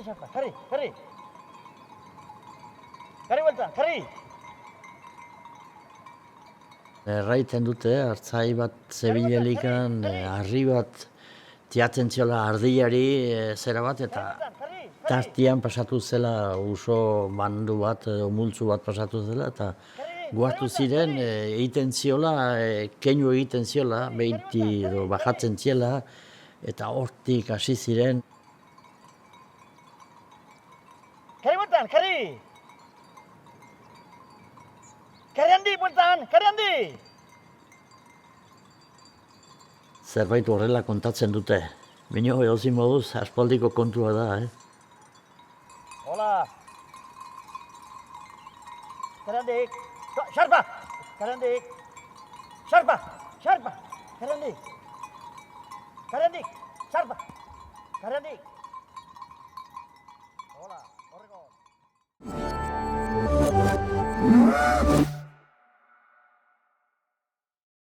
xapa, jarri. Jarri bueltan, jarri. Erraiten dute, hartzai bat zebilelikan, harri bat tiatzen ziola ardiari zera bat, eta tartian pasatu zela uso bandu bat, multzu bat pasatu zela, eta guartu ziren egiten ziola, keinu egiten ziola, behiti edo bajatzen ziela, eta hortik hasi ziren. Jarri bueltan, jarri. Jarri handi bueltan, jarri handi. Zerbait horrela kontatzen dute. Bino, eozin moduz, aspaldiko kontua da, Hola. Jarri handi. Xarpa. Jarri handi. Xarpa. Jarri handi. Xarpa. Jarri handi. Hola, horreko.